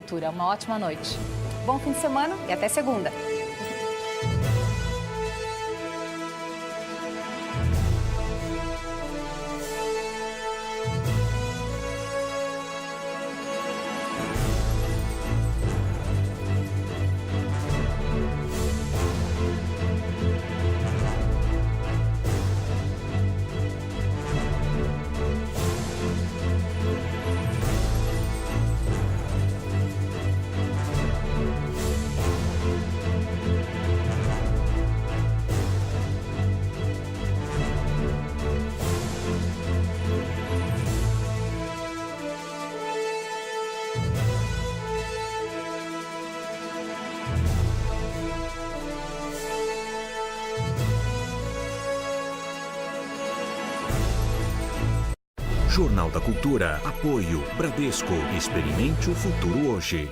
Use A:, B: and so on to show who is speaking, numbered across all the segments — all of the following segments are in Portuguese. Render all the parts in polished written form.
A: Cultura. Uma ótima noite. Bom fim de semana e até segunda.
B: Jornal da Cultura. Apoio Bradesco. Experimente o futuro hoje.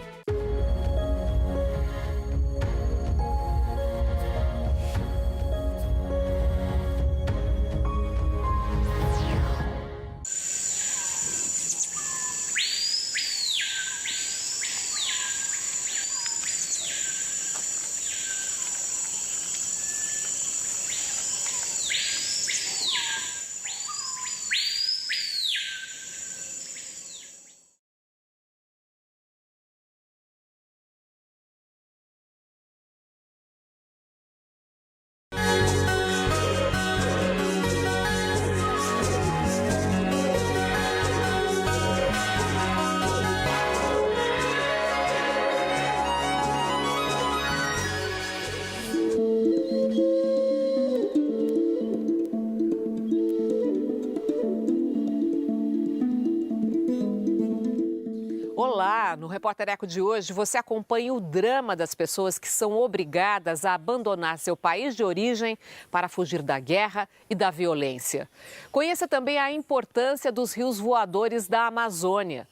C: Olá, no Repórter Eco de hoje você acompanha o drama das pessoas que são obrigadas a abandonar seu país de origem para fugir da guerra e da violência. Conheça também a importância dos rios voadores da Amazônia.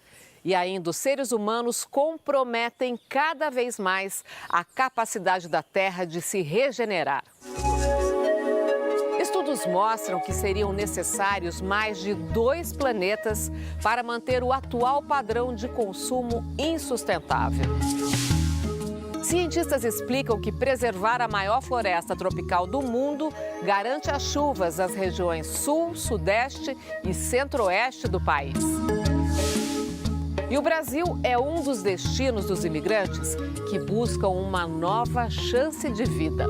C: E ainda os seres humanos comprometem cada vez mais a capacidade da Terra de se regenerar. Estudos mostram que seriam necessários mais de 2 planetas para manter o atual padrão de consumo insustentável. Cientistas explicam que preservar a maior floresta tropical do mundo garante as chuvas às regiões sul, sudeste e centro-oeste do país. E o Brasil é um dos destinos dos imigrantes que buscam uma nova chance de vida.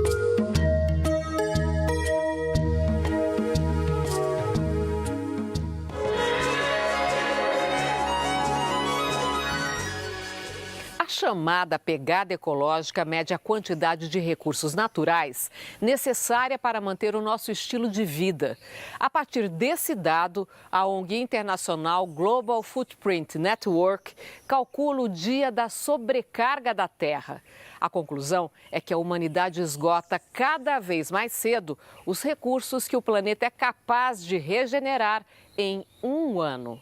C: A chamada pegada ecológica mede a quantidade de recursos naturais necessária para manter o nosso estilo de vida. A partir desse dado, a ONG internacional Global Footprint Network calcula o dia da sobrecarga da Terra. A conclusão é que a humanidade esgota cada vez mais cedo os recursos que o planeta é capaz de regenerar em 1 ano.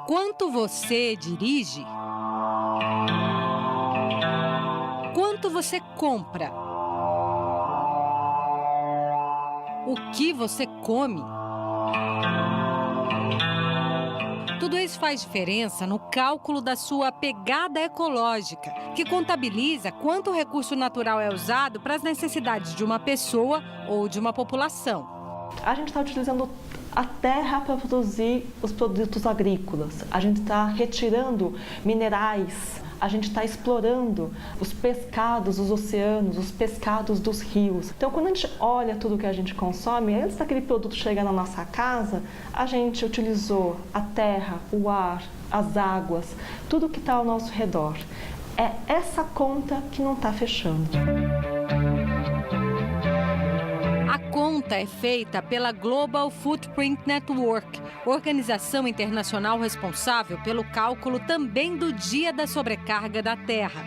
D: Quanto você dirige? Quanto você compra? O que você come? Tudo isso faz diferença no cálculo da sua pegada ecológica, que contabiliza quanto recurso natural é usado para as necessidades de uma pessoa ou de uma população.
E: A gente está utilizando a terra para produzir os produtos agrícolas, a gente está retirando minerais, a gente está explorando os pescados dos oceanos, os pescados dos rios. Então, quando a gente olha tudo que a gente consome, antes daquele produto chegar na nossa casa, a gente utilizou a terra, o ar, as águas, tudo que está ao nosso redor. É essa conta que não está fechando.
D: A conta é feita pela Global Footprint Network, organização internacional responsável pelo cálculo também do dia da sobrecarga da Terra.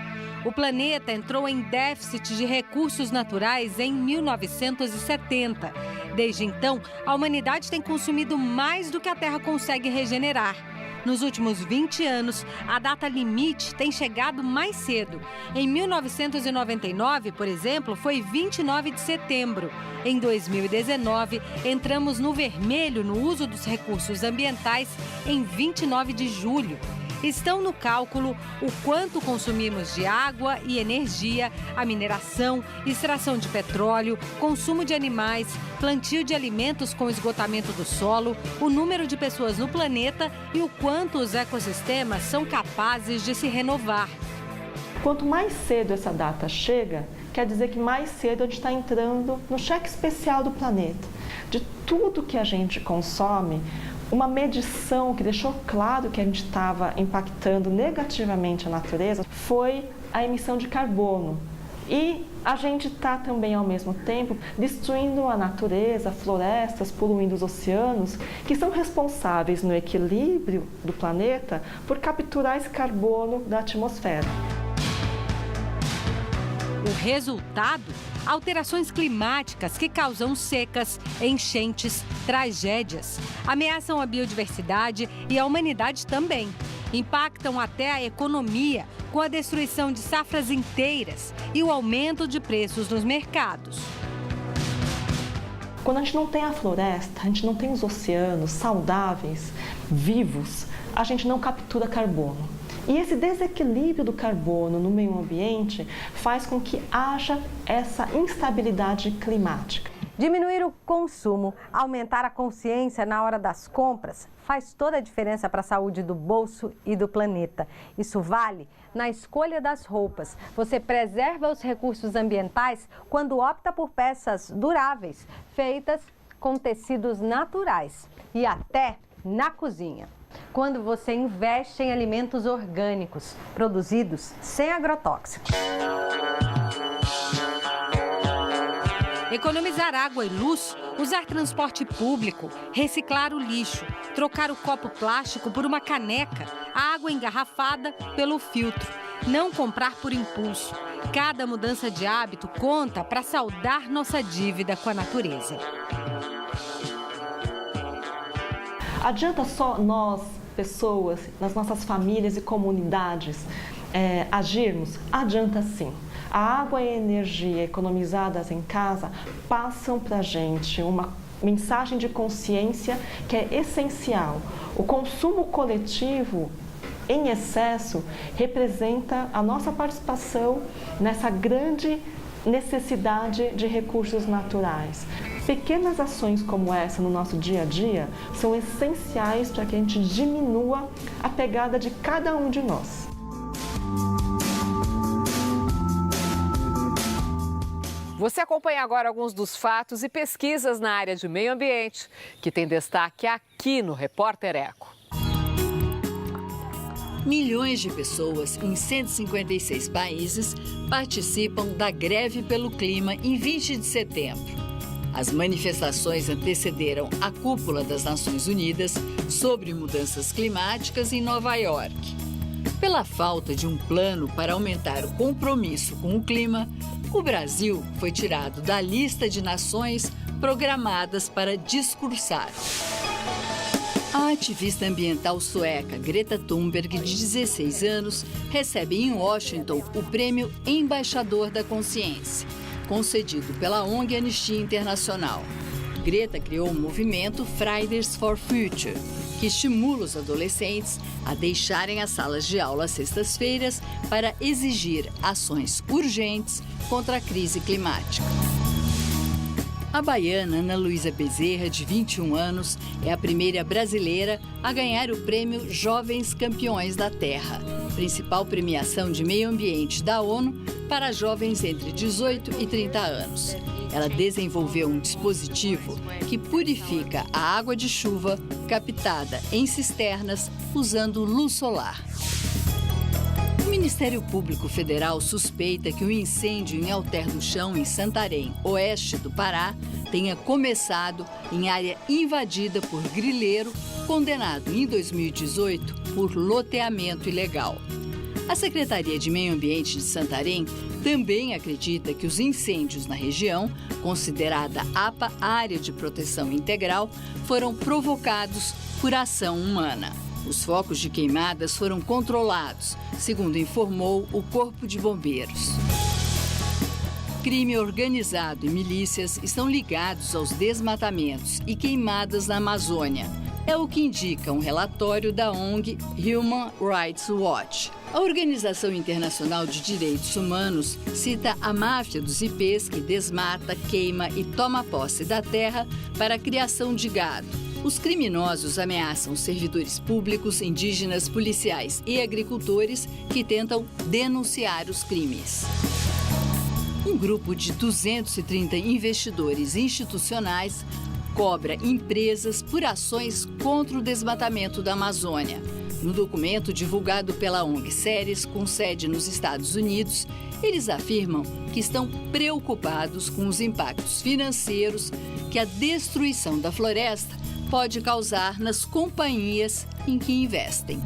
D: O planeta entrou em déficit de recursos naturais em 1970. Desde então, a humanidade tem consumido mais do que a Terra consegue regenerar. Nos últimos 20 anos, a data limite tem chegado mais cedo. Em 1999, por exemplo, foi 29 de setembro. Em 2019, entramos no vermelho no uso dos recursos ambientais em 29 de julho. Estão no cálculo o quanto consumimos de água e energia, a mineração, extração de petróleo, consumo de animais, plantio de alimentos com esgotamento do solo, o número de pessoas no planeta e o quanto os ecossistemas são capazes de se renovar.
E: Quanto mais cedo essa data chega, quer dizer que mais cedo a gente está entrando no cheque especial do planeta. De tudo que a gente consome, uma medição que deixou claro que a gente estava impactando negativamente a natureza foi a emissão de carbono. E a gente está também, ao mesmo tempo, destruindo a natureza, florestas, poluindo os oceanos, que são responsáveis no equilíbrio do planeta por capturar esse carbono da atmosfera.
D: O resultado? Alterações climáticas que causam secas, enchentes, tragédias. Ameaçam a biodiversidade e a humanidade também. Impactam até a economia, com a destruição de safras inteiras e o aumento de preços nos mercados.
E: Quando a gente não tem a floresta, a gente não tem os oceanos saudáveis, vivos, a gente não captura carbono. E esse desequilíbrio do carbono no meio ambiente faz com que haja essa instabilidade climática.
F: Diminuir o consumo, aumentar a consciência na hora das compras, faz toda a diferença para a saúde do bolso e do planeta. Isso vale na escolha das roupas. Você preserva os recursos ambientais quando opta por peças duráveis, feitas com tecidos naturais e até na cozinha. Quando você investe em alimentos orgânicos, produzidos sem agrotóxicos.
D: Economizar água e luz, usar transporte público, reciclar o lixo, trocar o copo plástico por uma caneca, a água engarrafada pelo filtro, não comprar por impulso. Cada mudança de hábito conta para saldar nossa dívida com a natureza.
E: Adianta só nós, pessoas, nas nossas famílias e comunidades, agirmos? Adianta sim. A água e a energia economizadas em casa passam para a gente uma mensagem de consciência que é essencial. O consumo coletivo em excesso representa a nossa participação nessa grande necessidade de recursos naturais. Pequenas ações como essa no nosso dia a dia são essenciais para que a gente diminua a pegada de cada um de nós.
C: Você acompanha agora alguns dos fatos e pesquisas na área de meio ambiente, que tem destaque aqui no Repórter Eco.
G: Milhões de pessoas em 156 países participam da greve pelo clima em 20 de setembro. As manifestações antecederam a cúpula das Nações Unidas sobre mudanças climáticas em Nova York. Pela falta de um plano para aumentar o compromisso com o clima, o Brasil foi tirado da lista de nações programadas para discursar. A ativista ambiental sueca Greta Thunberg, de 16 anos, recebe em Washington o prêmio Embaixador da Consciência, concedido pela ONG Anistia Internacional. Greta criou o movimento Fridays for Future, que estimula os adolescentes a deixarem as salas de aula às sextas-feiras para exigir ações urgentes contra a crise climática. A baiana Ana Luísa Bezerra, de 21 anos, é a primeira brasileira a ganhar o prêmio Jovens Campeões da Terra, principal premiação de meio ambiente da ONU para jovens entre 18 e 30 anos. Ela desenvolveu um dispositivo que purifica a água de chuva captada em cisternas usando luz solar. O Ministério Público Federal suspeita que o incêndio em Alter do Chão, em Santarém, oeste do Pará, tenha começado em área invadida por grileiro, condenado em 2018 por loteamento ilegal. A Secretaria de Meio Ambiente de Santarém também acredita que os incêndios na região, considerada APA, Área de Proteção Integral, foram provocados por ação humana. Os focos de queimadas foram controlados, segundo informou o Corpo de Bombeiros. Crime organizado e milícias estão ligados aos desmatamentos e queimadas na Amazônia. É o que indica um relatório da ONG Human Rights Watch. A Organização Internacional de Direitos Humanos cita a máfia dos ipês que desmata, queima e toma posse da terra para a criação de gado. Os criminosos ameaçam servidores públicos, indígenas, policiais e agricultores que tentam denunciar os crimes. Um grupo de 230 investidores institucionais cobra empresas por ações contra o desmatamento da Amazônia. No documento divulgado pela ONG Ceres, com sede nos Estados Unidos, eles afirmam que estão preocupados com os impactos financeiros que a destruição da floresta pode causar nas companhias em que investem.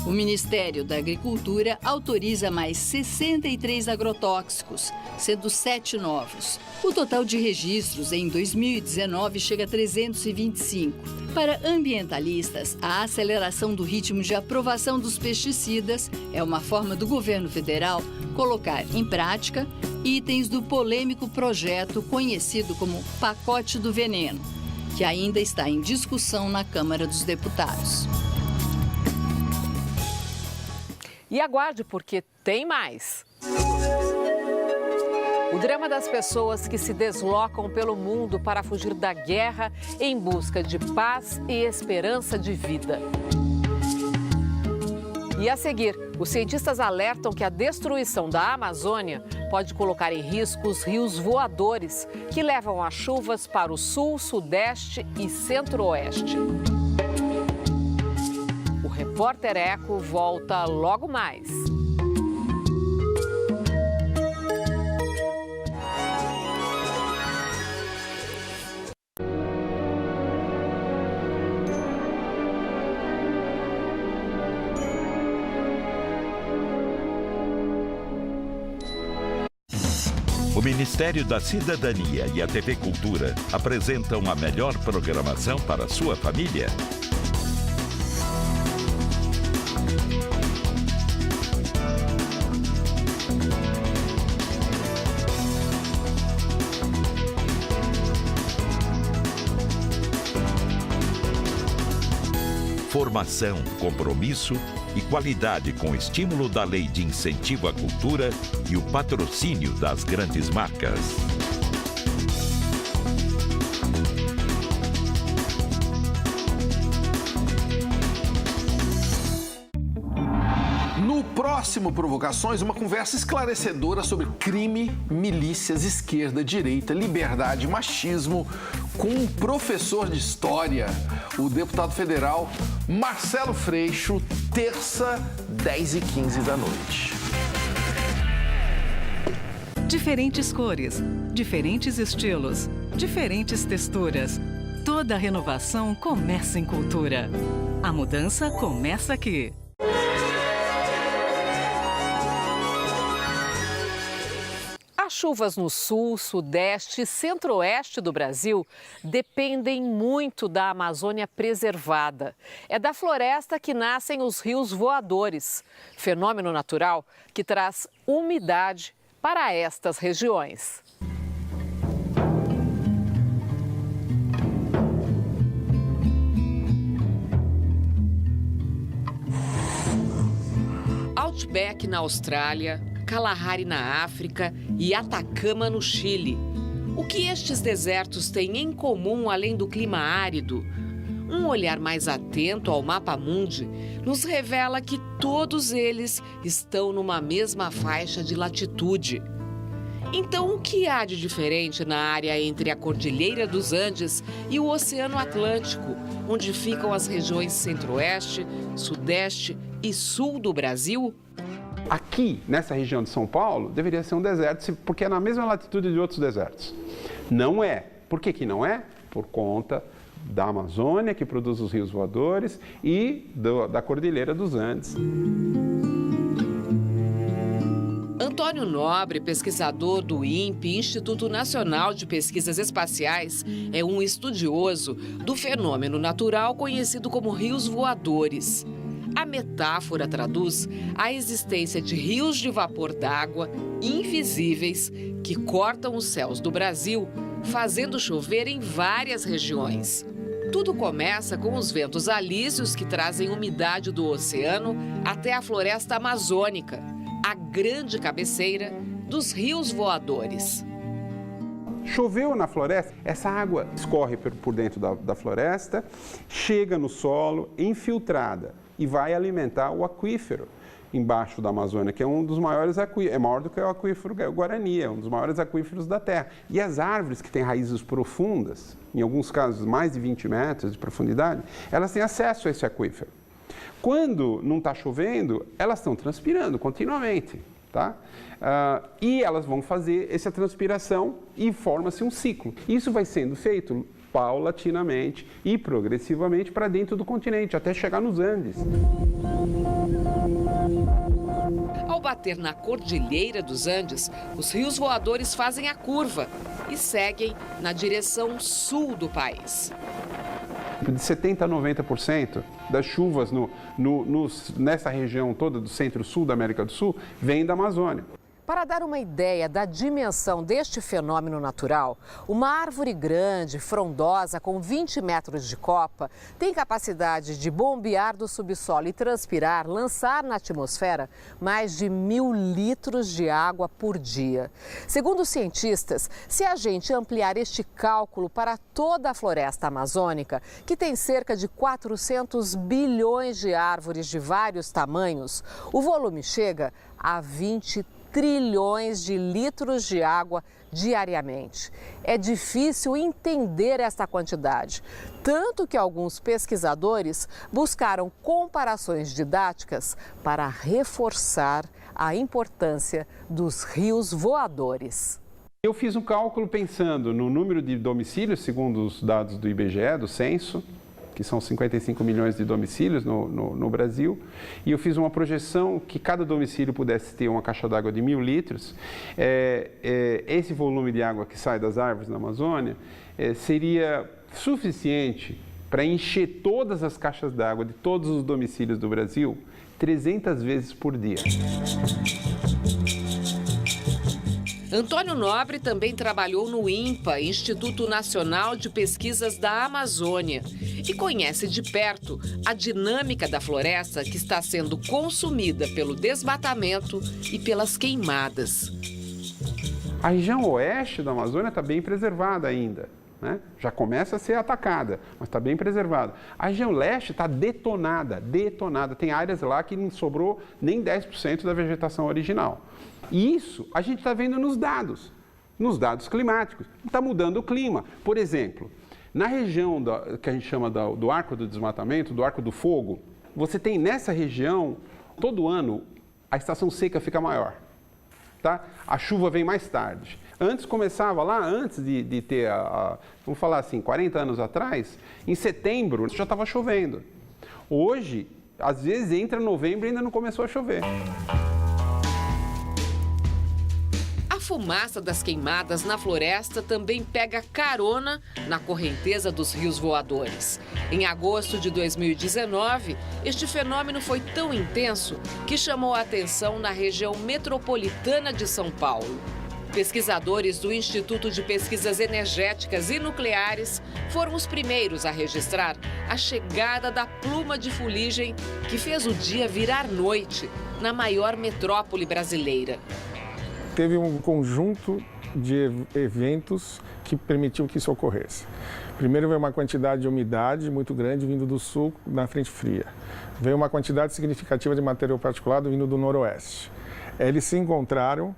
G: O Ministério da Agricultura autoriza mais 63 agrotóxicos, sendo 7 novos. O total de registros em 2019 chega a 325. Para ambientalistas, a aceleração do ritmo de aprovação dos pesticidas é uma forma do governo federal colocar em prática itens do polêmico projeto conhecido como Pacote do Veneno, que ainda está em discussão na Câmara dos Deputados.
C: E aguarde, porque tem mais. O drama das pessoas que se deslocam pelo mundo para fugir da guerra em busca de paz e esperança de vida. E a seguir, os cientistas alertam que a destruição da Amazônia pode colocar em risco os rios voadores, que levam as chuvas para o sul, sudeste e centro-oeste. O Repórter Eco volta logo mais.
B: O Ministério da Cidadania e a TV Cultura apresentam a melhor programação para a sua família. Formação, compromisso e qualidade com estímulo da Lei de Incentivo à Cultura e o patrocínio das grandes marcas.
H: No próximo Provocações, uma conversa esclarecedora sobre crime, milícias, esquerda, direita, liberdade, machismo, com um professor de história, o deputado federal Marcelo Freixo, terça, 10h15 da noite.
I: Diferentes cores, diferentes estilos, diferentes texturas. Toda renovação começa em cultura. A mudança começa aqui.
C: As chuvas no sul, sudeste e centro-oeste do Brasil dependem muito da Amazônia preservada. É da floresta que nascem os rios voadores, fenômeno natural que traz umidade para estas regiões. Outback na Austrália, Kalahari na África e Atacama no Chile. O que estes desertos têm em comum além do clima árido? Um olhar mais atento ao mapa mundi nos revela que todos eles estão numa mesma faixa de latitude. Então, o que há de diferente na área entre a Cordilheira dos Andes e o Oceano Atlântico, onde ficam as regiões centro-oeste, sudeste e sul do Brasil?
J: Aqui, nessa região de São Paulo, deveria ser um deserto, porque é na mesma latitude de outros desertos. Não é. Por que não é? Por conta da Amazônia, que produz os rios voadores, e da Cordilheira dos Andes.
C: Antônio Antônio Nobre, pesquisador do INPE, Instituto Nacional de Pesquisas Espaciais, é um estudioso do fenômeno natural conhecido como rios voadores. A metáfora traduz a existência de rios de vapor d'água invisíveis que cortam os céus do Brasil, fazendo chover em várias regiões. Tudo começa com os ventos alísios que trazem umidade do oceano até a floresta amazônica, a grande cabeceira dos rios voadores.
J: Choveu na floresta, essa água escorre por dentro da floresta, chega no solo, infiltrada, e vai alimentar o aquífero embaixo da Amazônia, que é um dos maiores aquíferos, é maior do que o aquífero Guarani, é um dos maiores aquíferos da Terra. E as árvores que têm raízes profundas, em alguns casos mais de 20 metros de profundidade, elas têm acesso a esse aquífero. Quando não está chovendo, elas estão transpirando continuamente, tá? E elas vão fazer essa transpiração e forma-se um ciclo. Isso vai sendo feito paulatinamente e progressivamente para dentro do continente, até chegar nos Andes.
C: Ao bater na Cordilheira dos Andes, os rios voadores fazem a curva e seguem na direção sul do país.
J: De 70% a 90% das chuvas nessa região toda do centro-sul da América do Sul vem da Amazônia.
C: Para dar uma ideia da dimensão deste fenômeno natural, uma árvore grande, frondosa, com 20 metros de copa, tem capacidade de bombear do subsolo e transpirar, lançar na atmosfera mais de 1.000 litros de água por dia. Segundo os cientistas, se a gente ampliar este cálculo para toda a floresta amazônica, que tem cerca de 400 bilhões de árvores de vários tamanhos, o volume chega a 20 trilhões de litros de água diariamente. É difícil entender esta quantidade, tanto que alguns pesquisadores buscaram comparações didáticas para reforçar a importância dos rios voadores.
J: Eu fiz um cálculo pensando no número de domicílios, segundo os dados do IBGE, do censo, que são 55 milhões de domicílios no Brasil, e eu fiz uma projeção que cada domicílio pudesse ter uma caixa d'água de 1.000 litros. Esse volume de água que sai das árvores na Amazônia seria suficiente para encher todas as caixas d'água de todos os domicílios do Brasil 300 vezes por dia.
C: Antônio Nobre também trabalhou no INPA, Instituto Nacional de Pesquisas da Amazônia, e conhece de perto a dinâmica da floresta que está sendo consumida pelo desmatamento e pelas queimadas.
J: A região oeste da Amazônia está bem preservada ainda, né? Já começa a ser atacada, mas está bem preservada. A região leste está detonada. Tem áreas lá que não sobrou nem 10% da vegetação original. E isso a gente está vendo nos dados climáticos. Está mudando o clima. Por exemplo, na região que a gente chama do arco do desmatamento, do arco do fogo, você tem nessa região, todo ano, a estação seca fica maior. Tá? A chuva vem mais tarde. Antes começava lá, antes de ter, vamos falar assim, 40 anos atrás, em setembro já estava chovendo. Hoje, às vezes entra novembro e ainda não começou a chover.
C: A fumaça das queimadas na floresta também pega carona na correnteza dos rios voadores. Em agosto de 2019, este fenômeno foi tão intenso que chamou a atenção na região metropolitana de São Paulo. Pesquisadores do Instituto de Pesquisas Energéticas e Nucleares foram os primeiros a registrar a chegada da pluma de fuligem que fez o dia virar noite na maior metrópole brasileira.
K: Teve um conjunto de eventos que permitiu que isso ocorresse. Primeiro veio uma quantidade de umidade muito grande vindo do sul na frente fria. Veio uma quantidade significativa de material particulado vindo do noroeste. Eles se encontraram,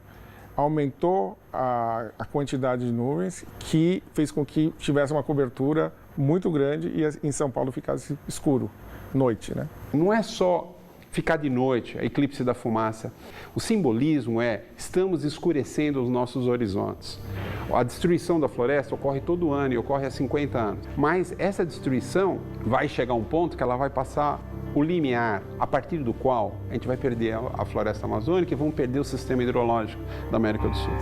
K: aumentou a quantidade de nuvens, que fez com que tivesse uma cobertura muito grande e em São Paulo ficasse escuro, noite, né?
J: Não é só ficar de noite, a eclipse da fumaça. O simbolismo é, estamos escurecendo os nossos horizontes. A destruição da floresta ocorre todo ano e ocorre há 50 anos. Mas essa destruição vai chegar a um ponto que ela vai passar o limiar, a partir do qual a gente vai perder a floresta amazônica e vamos perder o sistema hidrológico da América do Sul.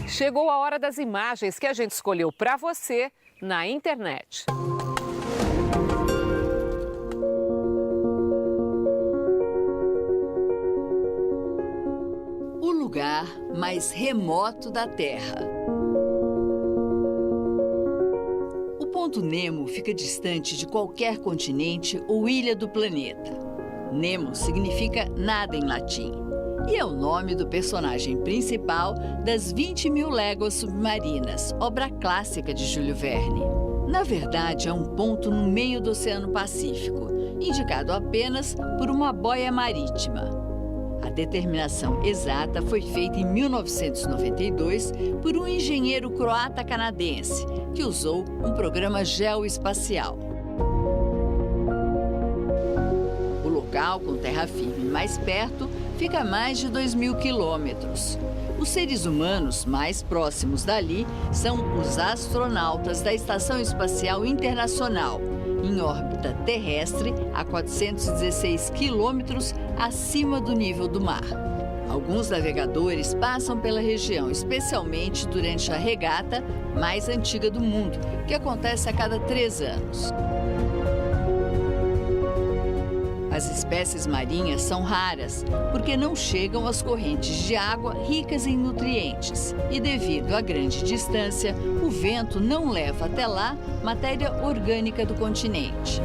C: Chegou a hora das imagens que a gente escolheu para você na internet.
G: O lugar mais remoto da Terra. O Ponto Nemo fica distante de qualquer continente ou ilha do planeta. Nemo significa nada em latim e é o nome do personagem principal das 20.000 Léguas Submarinas, obra clássica de Júlio Verne. Na verdade, é um ponto no meio do Oceano Pacífico, indicado apenas por uma boia marítima. A determinação exata foi feita em 1992 por um engenheiro croata-canadense que usou um programa geoespacial. O local, com terra firme mais perto, fica a mais de 2.000 quilômetros. Os seres humanos mais próximos dali são os astronautas da Estação Espacial Internacional, em órbita terrestre a 416 quilômetros acima do nível do mar. Alguns navegadores passam pela região, especialmente durante a regata mais antiga do mundo, que acontece a cada 3 anos. As espécies marinhas são raras, porque não chegam às correntes de água ricas em nutrientes. E devido à grande distância, o vento não leva até lá matéria orgânica do continente.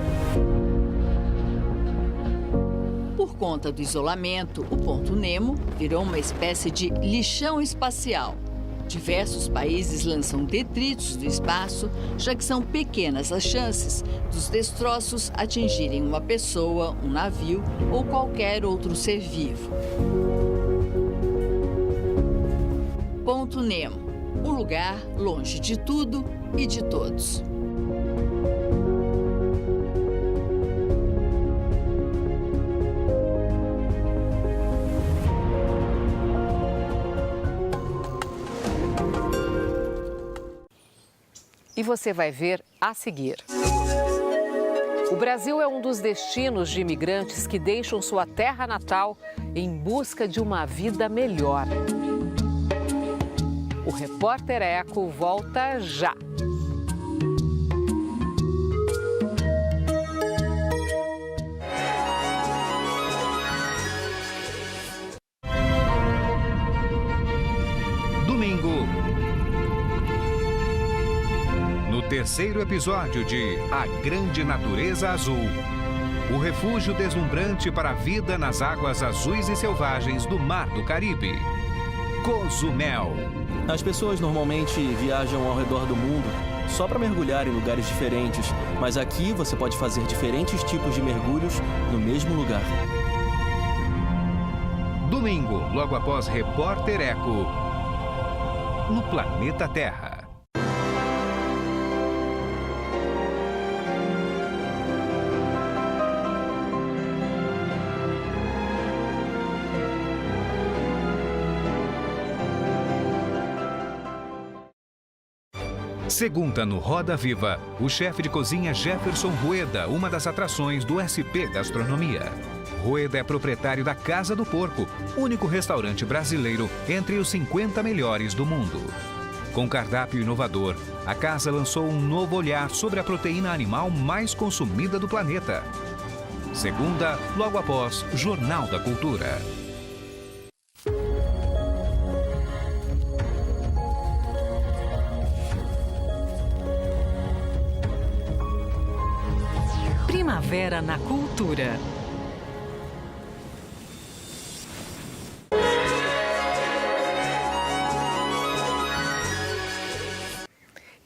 G: Por conta do isolamento, o Ponto Nemo virou uma espécie de lixão espacial. Diversos países lançam detritos do espaço, já que são pequenas as chances dos destroços atingirem uma pessoa, um navio ou qualquer outro ser vivo. Ponto Nemo, um lugar longe de tudo e de todos.
C: E você vai ver a seguir. O Brasil é um dos destinos de imigrantes que deixam sua terra natal em busca de uma vida melhor. O Repórter Eco volta já.
L: Domingo. No terceiro episódio de A Grande Natureza Azul, o refúgio deslumbrante para a vida nas águas azuis e selvagens do Mar do Caribe. Cozumel.
M: As pessoas normalmente viajam ao redor do mundo só para mergulhar em lugares diferentes, mas aqui você pode fazer diferentes tipos de mergulhos no mesmo lugar.
L: Domingo, logo após Repórter Eco, no Planeta Terra. Segunda no Roda Viva, o chefe de cozinha Jefferson Rueda, uma das atrações do SP Gastronomia. Rueda é proprietário da Casa do Porco, único restaurante brasileiro entre os 50 melhores do mundo. Com cardápio inovador, a casa lançou um novo olhar sobre a proteína animal mais consumida do planeta. Segunda, logo após Jornal da Cultura.
I: Primavera na Cultura.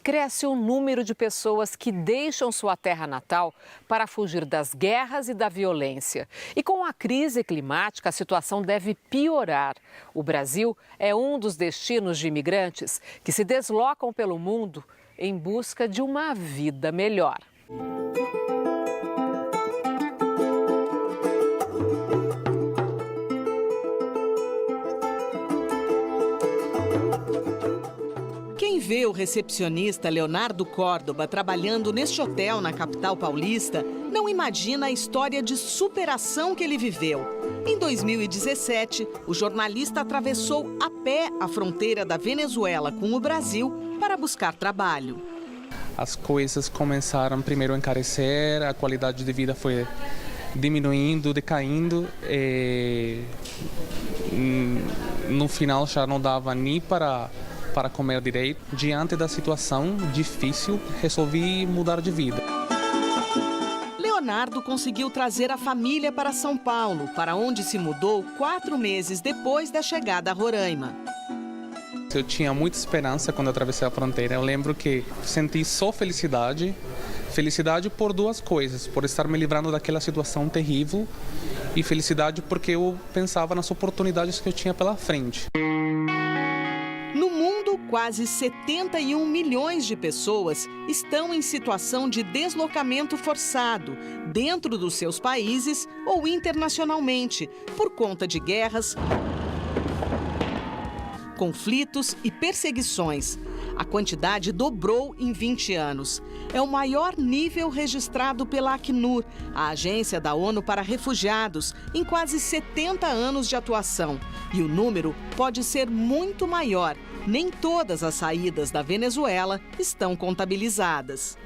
C: Cresce o número de pessoas que deixam sua terra natal para fugir das guerras e da violência. E com a crise climática, a situação deve piorar. O Brasil é um dos destinos de imigrantes que se deslocam pelo mundo em busca de uma vida melhor.
N: vê o recepcionista Leonardo Córdoba trabalhando neste hotel na capital paulista, não imagina a história de superação que ele viveu. Em 2017, o jornalista atravessou a pé a fronteira da Venezuela com o Brasil para buscar trabalho.
O: As coisas começaram primeiro a encarecer, a qualidade de vida foi diminuindo, decaindo. No final já não dava nem para comer direito. Diante da situação difícil, resolvi mudar de vida.
N: Leonardo conseguiu trazer a família para São Paulo, para onde se mudou 4 meses depois da chegada a Roraima.
O: Eu tinha muita esperança quando atravessei a fronteira. Eu lembro que senti só felicidade. Felicidade por 2 coisas, por estar me livrando daquela situação terrível e felicidade porque eu pensava nas oportunidades que eu tinha pela frente.
N: No mundo, quase 71 milhões de pessoas estão em situação de deslocamento forçado, dentro dos seus países ou internacionalmente, por conta de guerras, conflitos e perseguições. A quantidade dobrou em 20 anos. É o maior nível registrado pela Acnur, a Agência da ONU para Refugiados, em quase 70 anos de atuação. E o número pode ser muito maior. Nem todas as saídas da Venezuela estão contabilizadas.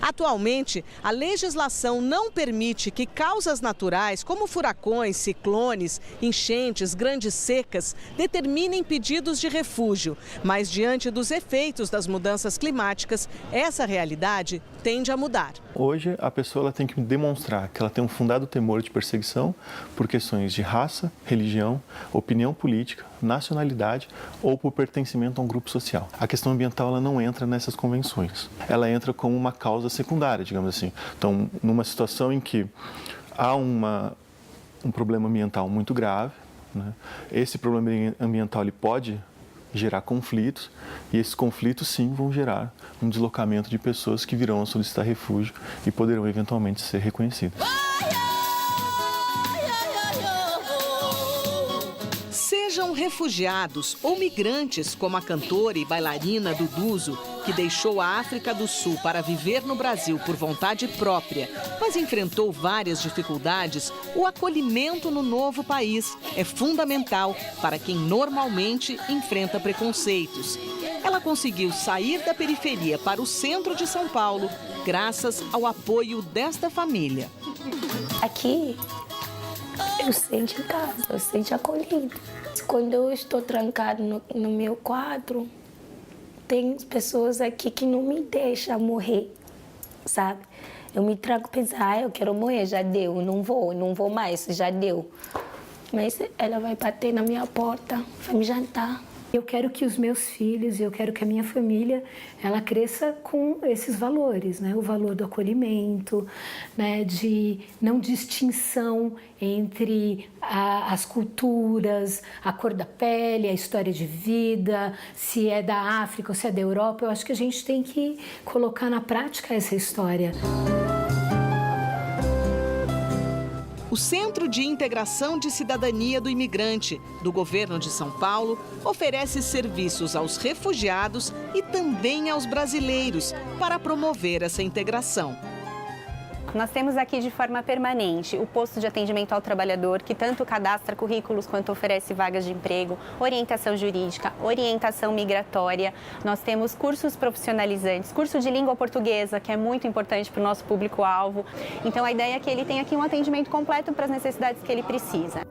N: Atualmente, a legislação não permite que causas naturais como furacões, ciclones, enchentes, grandes secas determinem pedidos de refúgio. Mas diante dos efeitos das mudanças climáticas, essa realidade tende a mudar.
P: Hoje, a pessoa ela tem que demonstrar que ela tem um fundado temor de perseguição por questões de raça, religião, opinião política, nacionalidade ou por pertencimento a um grupo social. A questão ambiental ela não entra nessas convenções. Ela entra como uma causa secundária, digamos assim. Então, numa situação em que há um problema ambiental muito grave, né? Esse problema ambiental ele pode gerar conflitos e esses conflitos sim vão gerar um deslocamento de pessoas que virão a solicitar refúgio e poderão eventualmente ser reconhecidas.
N: Sejam refugiados ou migrantes, como a cantora e bailarina Duduzo, que deixou a África do Sul para viver no Brasil por vontade própria, mas enfrentou várias dificuldades, o acolhimento no novo país é fundamental para quem normalmente enfrenta preconceitos. Ela conseguiu sair da periferia para o centro de São Paulo, graças ao apoio desta família.
Q: Aqui, eu sinto em casa, eu sinto acolhido. Quando eu estou trancado no meu quarto, tem pessoas aqui que não me deixam morrer, sabe? Eu me tranco pensar, eu quero morrer, já deu, não vou mais, já deu. Mas ela vai bater na minha porta, vai me jantar.
R: Eu quero que os meus filhos, eu quero que a minha família, ela cresça com esses valores, né? O valor do acolhimento, né? De não distinção entre as culturas, a cor da pele, a história de vida, se é da África ou se é da Europa. Eu acho que a gente tem que colocar na prática essa história.
N: O Centro de Integração de Cidadania do Imigrante, do Governo de São Paulo, oferece serviços aos refugiados e também aos brasileiros para promover essa integração.
A: Nós temos aqui de forma permanente o posto de atendimento ao trabalhador, que tanto cadastra currículos quanto oferece vagas de emprego, orientação jurídica, orientação migratória. Nós temos cursos profissionalizantes, curso de língua portuguesa, que é muito importante para o nosso público-alvo. Então, a ideia é que ele tenha aqui um atendimento completo para as necessidades que ele precisa.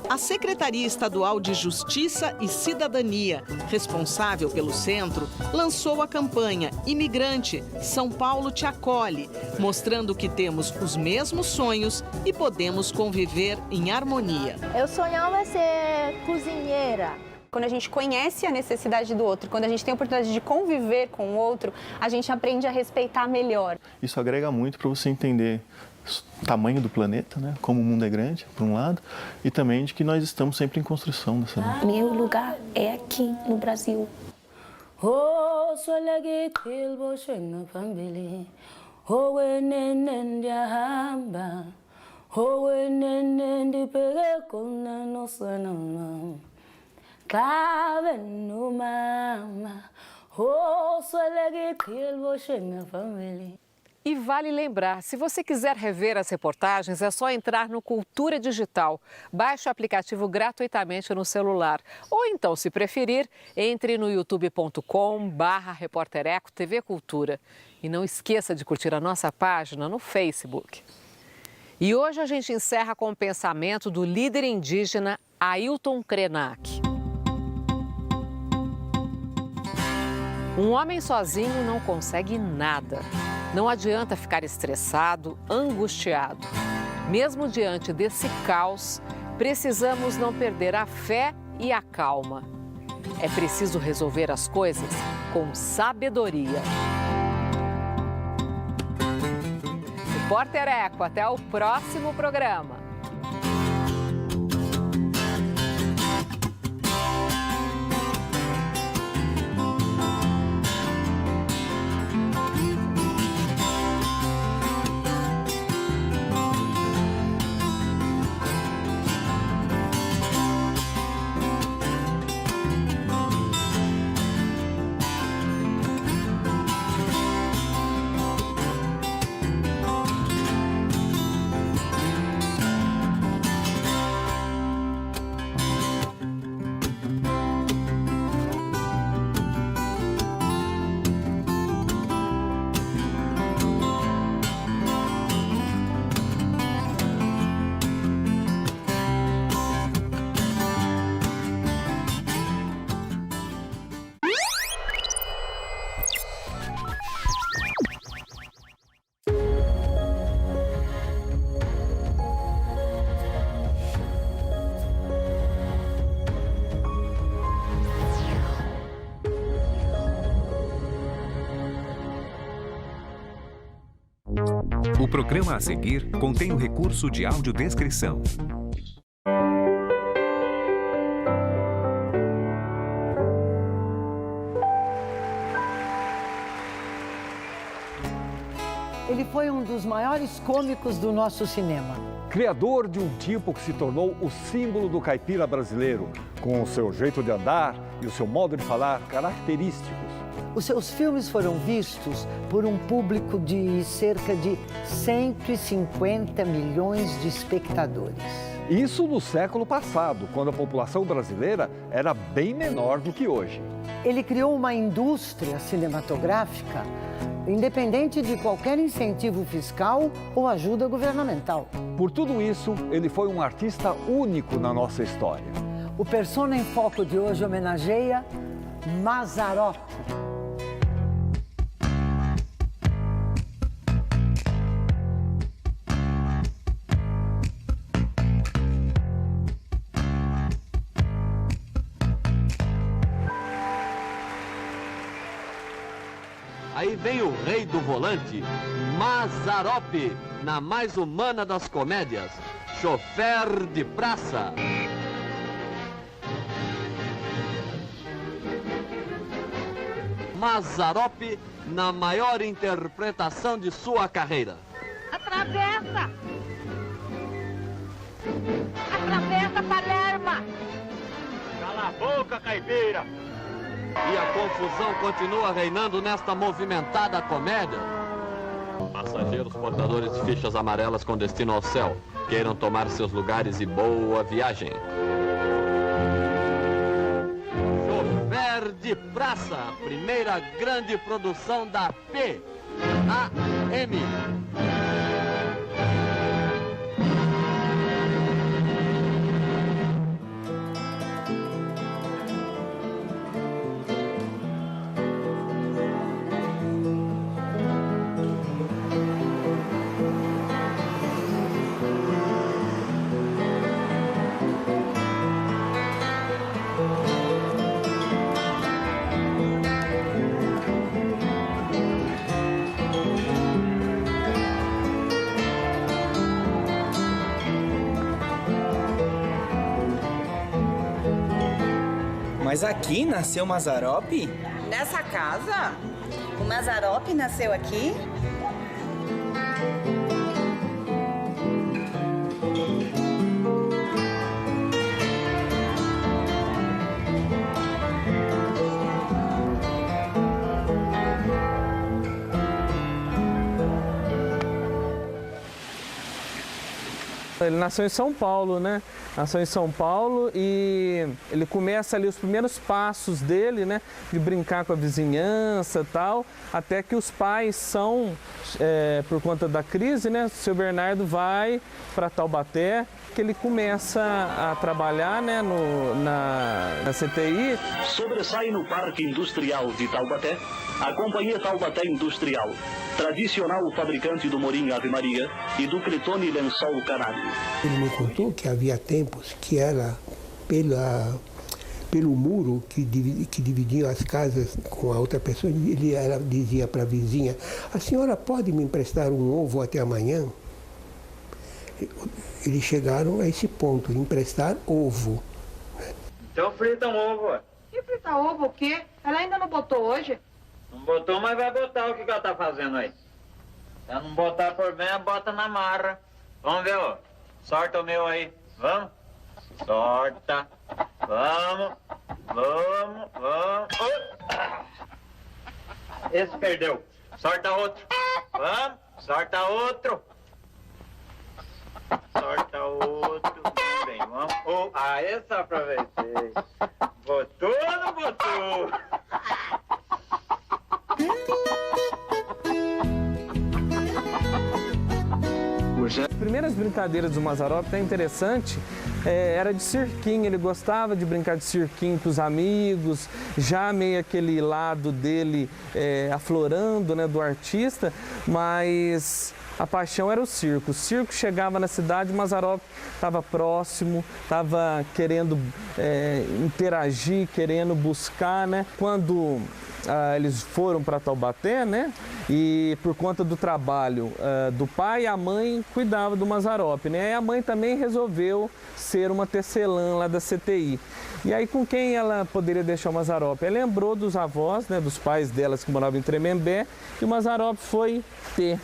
N: A Secretaria Estadual de Justiça e Cidadania, responsável pelo centro, lançou a campanha Imigrante, São Paulo te acolhe, mostrando que temos os mesmos sonhos e podemos conviver em harmonia.
S: Eu sonhava ser cozinheira.
A: Quando a gente conhece a necessidade do outro, quando a gente tem a oportunidade de conviver com o outro, a gente aprende a respeitar melhor.
P: Isso agrega muito para você entender o tamanho do planeta, né? Como o mundo é grande, por um lado, e também de que nós estamos sempre em construção dessa vida.
Q: Meu lugar é aqui no Brasil. Tá vendo, mama? Oh, sou alegre que eu vou chegar família.
C: E vale lembrar, se você quiser rever as reportagens, é só entrar no Cultura Digital. Baixe o aplicativo gratuitamente no celular. Ou então, se preferir, entre no youtube.com/repórtereco TV Cultura. E não esqueça de curtir a nossa página no Facebook. E hoje a gente encerra com o pensamento do líder indígena Ailton Krenak. Um homem sozinho não consegue nada. Não adianta ficar estressado, angustiado. Mesmo diante desse caos, precisamos não perder a fé e a calma. É preciso resolver as coisas com sabedoria. Repórter Eco, até o próximo programa.
L: O programa a seguir contém o recurso de audiodescrição.
T: Ele foi um dos maiores cômicos do nosso cinema.
U: Criador de um tipo que se tornou o símbolo do caipira brasileiro, com o seu jeito de andar e o seu modo de falar característicos.
T: Os seus filmes foram vistos por um público de cerca de 150 milhões de espectadores.
U: Isso no século passado, quando a população brasileira era bem menor do que hoje.
T: Ele criou uma indústria cinematográfica independente de qualquer incentivo fiscal ou ajuda governamental.
U: Por tudo isso, ele foi um artista único na nossa história.
T: O Persona em Foco de hoje homenageia Mazzaropi.
V: Aí vem o rei do volante, Mazzaropi, na mais humana das comédias, chofer de praça. Mazzaropi na maior interpretação de sua carreira.
S: Atravessa! Atravessa, Palerma!
V: Cala a boca, caipira! E a confusão continua reinando nesta movimentada comédia. Passageiros portadores de fichas amarelas com destino ao céu, queiram tomar seus lugares e boa viagem. Chofer de Praça, primeira grande produção da PAM.
W: Mas aqui nasceu Mazzaropi?
X: Nessa casa? O Mazzaropi nasceu aqui?
B: Ele nasceu em São Paulo, né? Nasceu em São Paulo e ele começa ali os primeiros passos dele, né? De brincar com a vizinhança e tal, até que os pais são, por conta da crise, né? O seu Bernardo vai para Taubaté, que ele começa a trabalhar, né? Na CTI.
D: Sobressai no Parque Industrial de Taubaté a Companhia Taubaté Industrial, tradicional fabricante do Morim Ave Maria e do Cretone Lençol Canário.
E: Ele me contou que havia tempos que era pelo muro que dividia as casas com a outra pessoa, ele dizia para a vizinha: a senhora pode me emprestar um ovo até amanhã? Eles chegaram a esse ponto, emprestar ovo.
F: Então frita um ovo.
S: E fritar ovo o quê? Ela ainda não botou hoje?
F: Não botou, mas vai botar. O que ela tá fazendo aí? Se ela não botar por bem, ela bota na marra. Vamos ver, ó. Sorta o meu aí. Vamos? Sorta. Vamos. Esse perdeu. Sorta outro. Vamos. Sorta outro. Sorta outro. Muito bem, vamos. Esse aproveitei. Botou ou não botou?
B: As primeiras brincadeiras do Mazzaropi, é interessante, era de cirquinho. Ele gostava de brincar de cirquinho com os amigos, já meio aquele lado dele aflorando, né, do artista, mas a paixão era o circo. O circo chegava na cidade, o Mazzaropi estava próximo, estava querendo interagir, querendo buscar, né? Quando eles foram para Taubaté, né? E por conta do trabalho do pai, a mãe cuidava do Mazzaropi, né? E a mãe também resolveu ser uma tecelã lá da CTI. E aí, com quem ela poderia deixar o Mazzaropi? Ela lembrou dos avós, né? Dos pais delas que moravam em Tremembé, e o Mazzaropi foi ter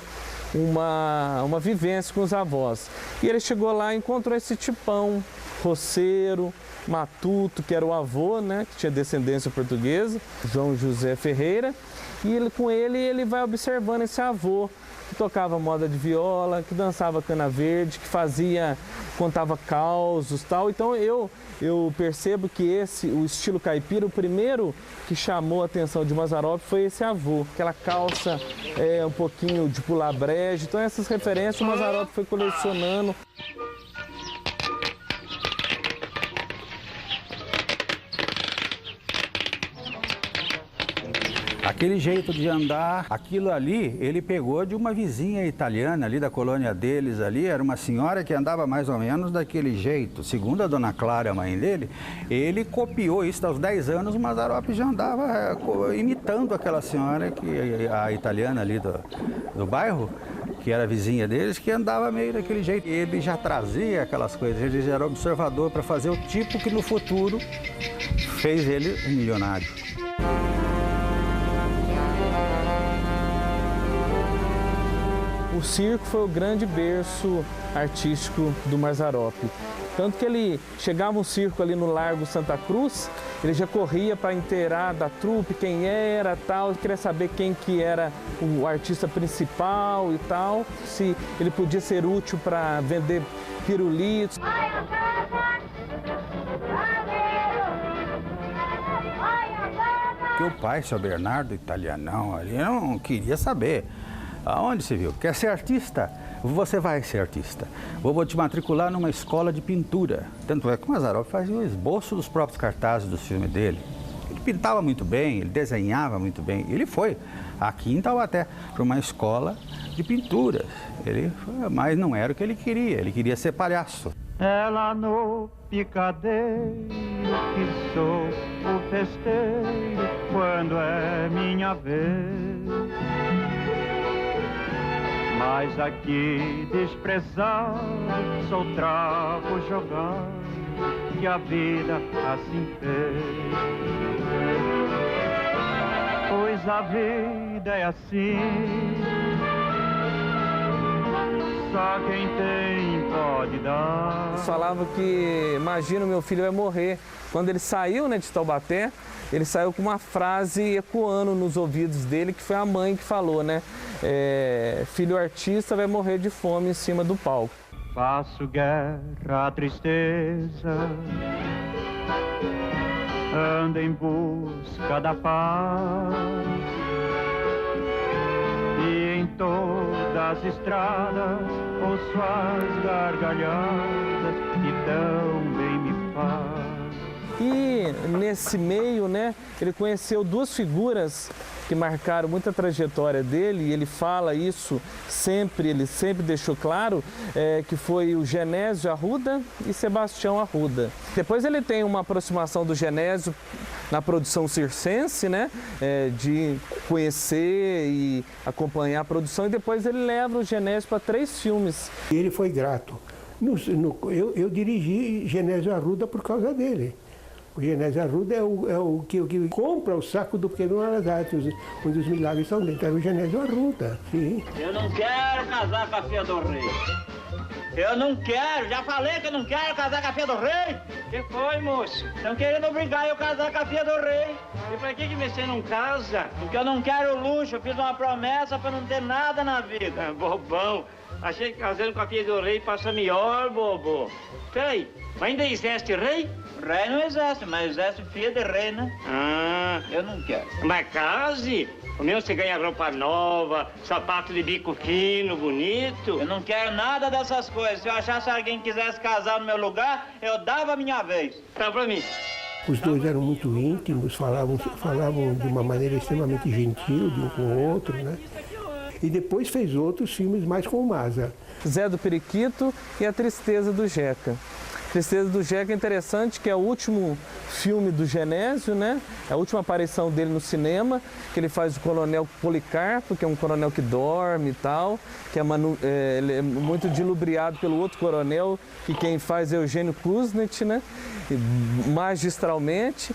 B: uma vivência com os avós. E ele chegou lá e encontrou esse tipão, roceiro, matuto, que era o avô, né, que tinha descendência portuguesa, João José Ferreira, e com ele vai observando esse avô, que tocava moda de viola, que dançava cana verde, que contava causos, tal. Então eu percebo que o estilo caipira, o primeiro que chamou a atenção de Mazzaropi foi esse avô, aquela calça um pouquinho de pular brejo. Então essas referências o Mazzaropi foi colecionando.
Y: Aquele jeito de andar, aquilo ali, ele pegou de uma vizinha italiana ali da colônia deles ali, era uma senhora que andava mais ou menos daquele jeito. Segundo a dona Clara, a mãe dele, ele copiou isso aos 10 anos, o Mazzaropi já andava imitando aquela senhora, a italiana ali do bairro, que era vizinha deles, que andava meio daquele jeito. Ele já trazia aquelas coisas, ele já era observador para fazer o tipo que no futuro fez ele um milionário.
B: O circo foi o grande berço artístico do Mazzaropi. Tanto que ele chegava um circo ali no Largo Santa Cruz, ele já corria para inteirar da trupe, quem era, tal, queria saber quem que era o artista principal e tal, se ele podia ser útil para vender pirulitos.
Y: Que o pai, seu Bernardo, italianão ali, não queria saber. Aonde você viu? Quer ser artista? Você vai ser artista. Vou te matricular numa escola de pintura. Tanto é que o Mazzaropi fazia o esboço dos próprios cartazes dos filmes dele. Ele pintava muito bem, ele desenhava muito bem. Ele foi aqui em Taubaté para uma escola de pinturas. Mas não era o que ele queria ser palhaço.
Z: Ela no picadeiro que sou o festeiro quando é minha vez. Mas aqui desprezado, sou trapo jogado, que a vida assim fez. Pois a vida é assim, só quem tem pode dar.
B: Falava que, imagina, meu filho vai morrer. Quando ele saiu, né, de Taubaté, ele saiu com uma frase ecoando nos ouvidos dele, que foi a mãe que falou, né? Filho artista vai morrer de fome em cima do palco.
Z: faço guerra à tristeza, ando em busca da paz, e em todas as estradas ouço as gargalhadas que tão bem me faz.
B: E nesse meio, né, ele conheceu duas figuras que marcaram muita trajetória dele, e ele fala isso sempre, ele sempre deixou claro, que foi o Genésio Arruda e Sebastião Arruda. Depois ele tem uma aproximação do Genésio na produção circense, né, de conhecer e acompanhar a produção, e depois ele leva o Genésio para 3 filmes.
E: Ele foi grato. Eu dirigi Genésio Arruda por causa dele. O Genésio Arruda é o que compra o saco do Pequeno Arazate, onde os milagres estão dentro. É o Genésio Arruda, sim.
F: Eu não quero casar com a filha do rei. Eu não quero, já falei que eu não quero casar com a filha do rei. Que foi, moço? Estão querendo obrigar eu a casar com a filha do rei. E pra que você não casa? Porque eu não quero luxo, eu fiz uma promessa pra não ter nada na vida. Bobão, achei que casando com a filha do rei passa melhor, bobo. Peraí, ainda existe rei? Rei não existe, mas existe filha de rei, né? Ah, eu não quero. Mas case. O meu você ganha roupa nova, sapato de bico fino, bonito. Eu não quero nada dessas coisas. Se eu achasse alguém que quisesse casar no meu lugar, eu dava a minha vez. Tá pra mim.
E: Os dois eram muito íntimos, falavam de uma maneira extremamente gentil de um com o outro, né? E depois fez outros filmes mais com o Maza.
B: Zé do Periquito e A Tristeza do Jeca. Tristeza do Jeca é interessante, que é o último filme do Genésio, né? É a última aparição dele no cinema, que ele faz o Coronel Policarpo, que é um coronel que dorme e tal, que ele é muito dilubriado pelo outro coronel, que quem faz é Eugênio Kuznet, né? Magistralmente.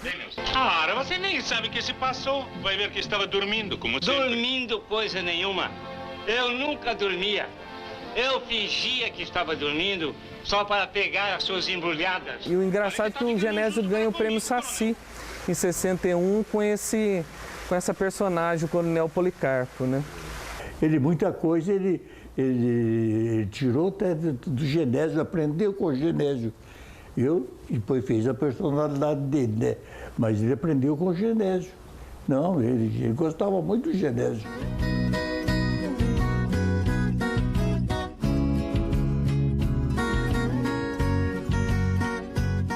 G: Ora, você nem sabe o que se passou. Vai ver que estava dormindo, como sempre.
F: Dormindo coisa nenhuma. Eu nunca dormia. Eu fingia que estava dormindo só para pegar as suas embrulhadas.
B: E o engraçado é que o Genésio ganha o prêmio Saci em 61 com essa personagem, o Coronel Policarpo, né?
H: Muita coisa ele tirou até do Genésio, aprendeu com o Genésio. Depois fez a personalidade dele, né? Mas ele aprendeu com o Genésio. Não, ele gostava muito do Genésio.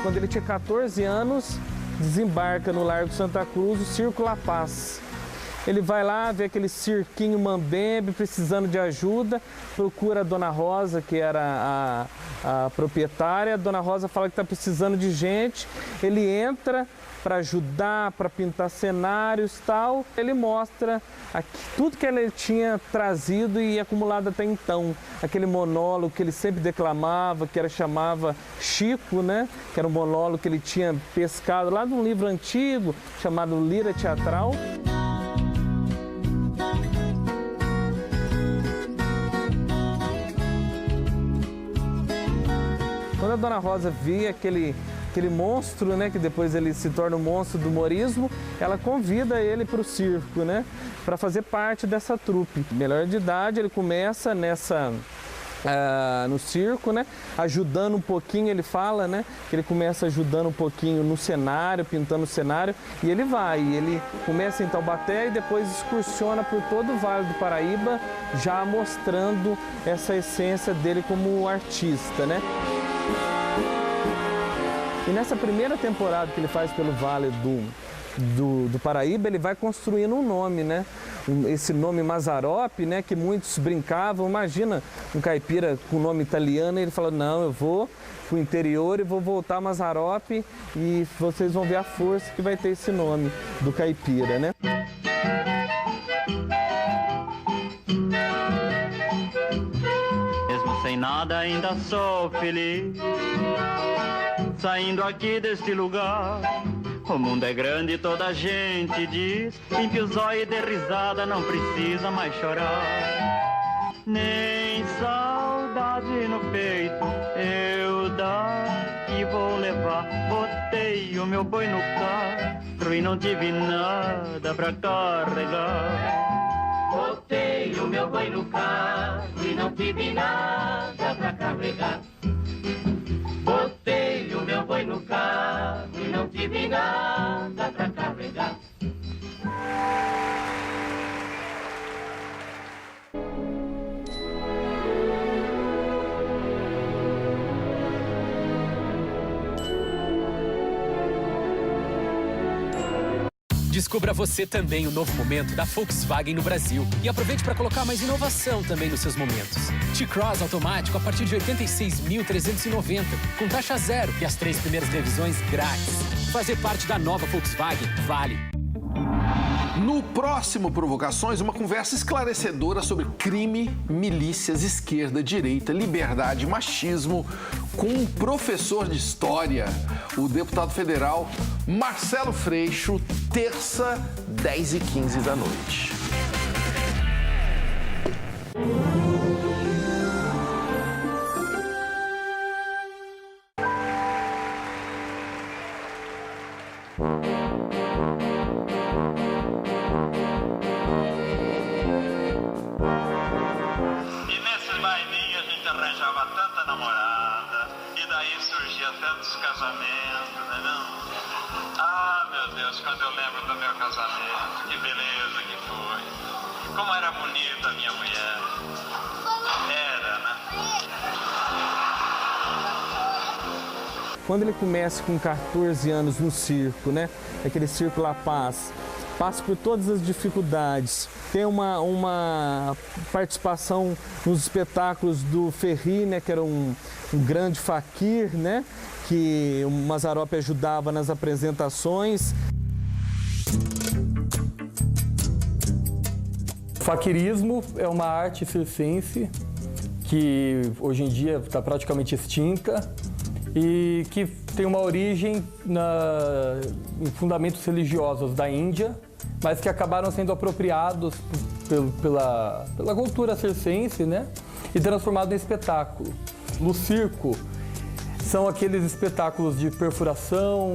B: Quando ele tinha 14 anos, desembarca no Largo Santa Cruz o Circo La Paz. Ele vai lá, vê aquele cirquinho mambembe, precisando de ajuda, procura a Dona Rosa, que era a proprietária. A Dona Rosa fala que está precisando de gente, ele entra para ajudar, para pintar cenários e tal. Ele mostra tudo que ele tinha trazido e acumulado até então. Aquele monólogo que ele sempre declamava, que chamava Chico, né? Que era um monólogo que ele tinha pescado lá de um livro antigo, chamado Lira Teatral. Quando a Dona Rosa vê aquele monstro, né, que depois ele se torna um monstro do humorismo, ela convida ele para o circo, né, para fazer parte dessa trupe. Menor de idade, ele começa no circo, né, ajudando um pouquinho, ele fala, né, que ele começa ajudando um pouquinho no cenário, pintando o cenário, e ele começa em Taubaté e depois excursiona por todo o Vale do Paraíba, já mostrando essa essência dele como artista, né. E nessa primeira temporada que ele faz pelo Vale do Paraíba, ele vai construindo um nome, né? Esse nome Mazzaropi, né? Que muitos brincavam. Imagina um caipira com nome italiano, e ele fala, não, eu vou pro interior e vou voltar a Mazzaropi, e vocês vão ver a força que vai ter esse nome do caipira, né?
Z: Mesmo sem nada ainda sou feliz, saindo aqui deste lugar. O mundo é grande, toda a gente diz, limpe os olhos e dê risada, não precisa mais chorar. Nem saudade no peito eu daqui vou levar. Botei o meu boi no carro e não tive nada pra carregar. Botei o meu
I: meu boi no carro e não tive nada pra carregar. Botei o meu boi no carro e não tive nada pra carregar.
J: Descubra você também o novo momento da Volkswagen no Brasil. E aproveite para colocar mais inovação também nos seus momentos. T-Cross automático a partir de R$ 86.390, com taxa zero e as 3 primeiras revisões grátis. Fazer parte da nova Volkswagen vale.
K: No próximo Provocações, uma conversa esclarecedora sobre crime, milícias, esquerda, direita, liberdade, machismo, com um professor de história, o deputado federal Marcelo Freixo, terça, 10h15 da noite.
F: Quando eu lembro do meu casamento, que beleza que foi. Como era bonita a minha mulher. Era, né?
B: Quando ele começa com 14 anos no circo, né? Aquele circo La Paz, passa por todas as dificuldades, tem uma participação nos espetáculos do Ferri, né? Que era um grande faquir, né? Que o Mazzaropi ajudava nas apresentações.
M: O faquirismo é uma arte circense que hoje em dia está praticamente extinta e que tem uma origem em fundamentos religiosos da Índia, mas que acabaram sendo apropriados pela cultura circense, né? E transformados em espetáculo. No circo, são aqueles espetáculos de perfuração,